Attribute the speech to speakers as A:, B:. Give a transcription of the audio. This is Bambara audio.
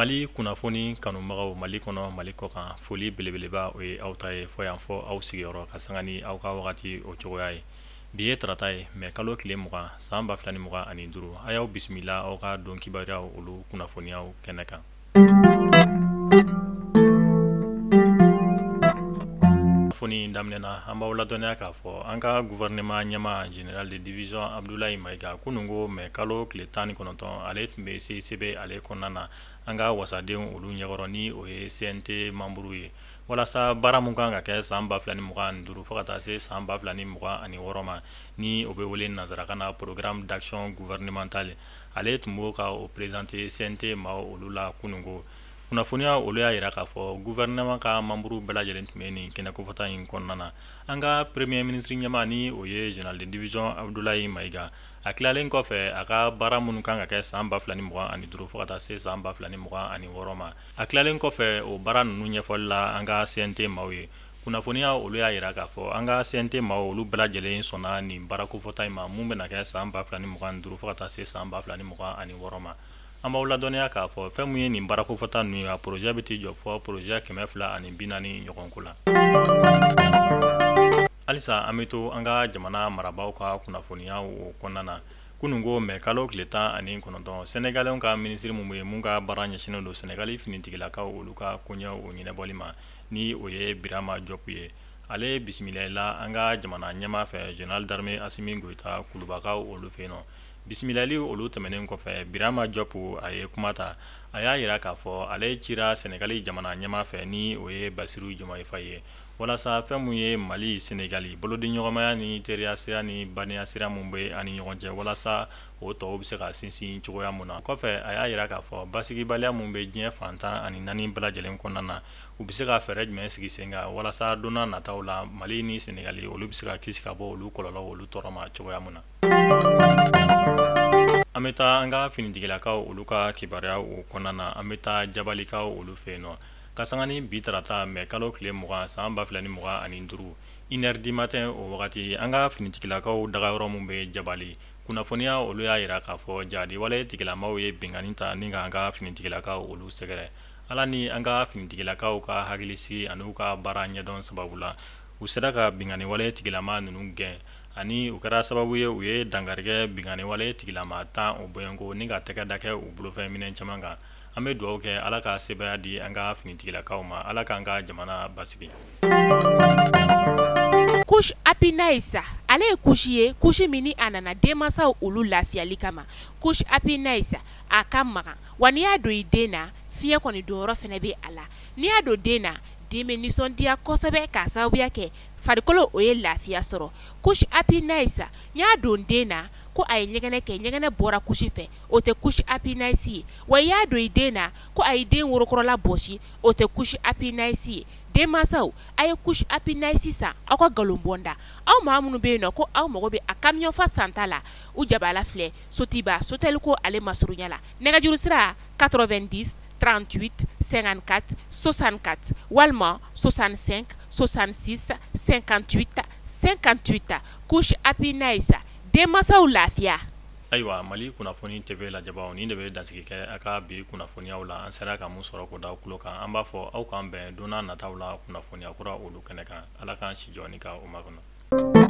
A: Mali kunnafoni kanubagaw Mali kɔnɔ Mali kɔkan foli belebeleba o ye aw ta ye fɔ yan fɔ aw sigiyɔrɔ ka sanga ni aw ka wagati o cogoya ye bi ye tarata ye mais kalo tile 20 san 2025 a y'aw bisimila aw ka don kibaruyaw olu kunnafoniyaw kɛnɛ kan. Kunnafoni daminɛna an b'aw ladɔnniya k'a fɔ an ka gouvernement ɲɛmaa général de division Abdoulaye Maiga kunun ko mais kalo tile 19 ale tun bɛ CICB ale kɔnɔna na an ka wasadenw olu ɲɛkɔrɔ ni o ye CNT membre ye walasa baara mun kan ka kɛ san 2025 fo ka taa se san 2026 ma ni o bɛ wele nanzarakan na programme d'action gouvernementale ale tun b'o ka o présenter CNT ma olu la kunun ko kunnafoniya olu y'a yira k'a fɔ gouvernement ka membre bɛɛ lajɛlen tun bɛ nin kɛnɛkofɔta in kɔnɔna na an ka premier ministre ɲɛmaa ni o ye général de division Abdoulaye Maiga a tilalen kɔfɛ a ka baara minnu kan ka kɛ san 2025 fo ka taa se san 2026 ma a tilalen kɔfɛ o baara ninnu ɲɛfɔli la an ka CNT maaw ye kunnafoniya olu y'a yira k'a fɔ an ka CNT maaw olu bɛɛ lajɛlen sɔnna nin baarakofɔta in ma mun bɛna kɛ san 2025 fo ka taa se san 2026 ma an b'aw ladɔnniya k'a fɔ fɛn mun ye nin baarakofɔta ninnu ye a projet bɛ t'i jɔ fɔ projet 240 ɲɔgɔn ko la. Halisa an bɛ to an ka jamana marabaaw ka kunnafoniyaw o kɔnɔna na kunun ko mais kalo tile 19 Sénégalais ka ministre mun bɛ mun ka baara ɲɛsinnen don Sénégali finitigilakaw olu ka koɲɛw o ɲɛnabɔli ma ni o ye Birama Diop ye ale bisimilala an ka jamana ɲɛmaa fɛ général d'armée Assimi Goïta Kulubakaw olu fɛ yen nɔ bisimilali olu tɛmɛnen kɔfɛ Birama Diop a ye kuma ta a y'a yira k'a fɔ ale cira Sénégali jamana ɲɛmaa fɛ ni o ye Bassirou Diomaye Faye ye walasa fɛn mun ye Mali Sénégali bolodiɲɔgɔnmaya ni teriya sira ni badenya sira mun bɛ ani ɲɔgɔn cɛ walasa o tɔw bɛ se ka sinsin cogoya mun na kɔfɛ a y'a yira k'a fɔ basigibaliya mun bɛ diɲɛ fantan ani naani bɛɛ lajɛlen kɔnɔna na u bɛ se ka fɛɛrɛ jumɛn sigi sen kan walasa donna nataw la Mali ni Sénégali olu bɛ se ka kisi ka bɔ olu kɔlɔlɔ olu tɔɔrɔ ma cogoya mun na. An bɛ taa an ka finitigilakaw olu ka kibaruya o kɔnɔna na an bɛ taa jabalikaw olu fɛ yen nɔ ka sanga ni bi tarata mais kalo tile 20 san 2025 1h du matin o wagati an ka finitigilakaw dagayɔrɔ mun bɛ jabali kunnafoniya olu y'a yira k'a fɔ jadi wale tigilamaw ye bingani ta ni ka an ka finitigilakaw olu sɛgɛrɛ ala ni an ka finitigilakaw ka hakilisigi ani u ka baara ɲɛdɔn sababu la u sera ka bingani wale tigilama ninnu gɛn ani u kɛra sababu ye u ye dangarikɛ bingani wale tigilama 10 o boyanko ni ka tɛgɛ da kɛ u bolofɛn minɛn caman kan an bɛ dugawu kɛ ala ka sebaya di an ka finitigilakaw ma ala k'an ka jamana basigi.
B: Couche Apinaisa ale ye couche ye couche min ni a nana denmansaw olu lafiyali kama couche Apinaisa a ka magan wa n'i y'a don i den na fiɲɛ kɔni donyɔrɔ fɛnɛ bɛ a la n'i y'a don den na den bɛ nisɔndiya kosɛbɛ k'a sababuya kɛ farikolo o ye lafiya sɔrɔ couche Apinaisa n'i y'a don den na ko a ye ɲɛgɛnɛ kɛ ɲɛgɛnɛ bɔra couche fɛ o tɛ couche Apinaisi ye wa i y'a don i den na ko a ye den worokɔrɔla bɔsi o tɛ couche Apinaisi ye denmansaw a ye couche Apinaisi san aw ka galon bɔnda aw maa minnu bɛ yen nɔ ko aw mago bɛ a camion fa santa la u jabala filɛ Sotiba Sotelco ale masurunya la nɛgɛjuru sira 90 38 54 64 walima 65 66 58 58 couche Apinaisa denmansaw lafiya.
A: Ayiwa Mali kunnafoni TV lajɛbaaw ni de bɛ dansigi kɛ a ka bi kunnafoniyaw la an sera ka mun sɔrɔ ko da kulo kan an b'a fɔ aw k'an bɛn donna nataw la kunnafoniya kura olu kɛnɛ kan ala k'an si jɔ ni ka o makɔnɔ.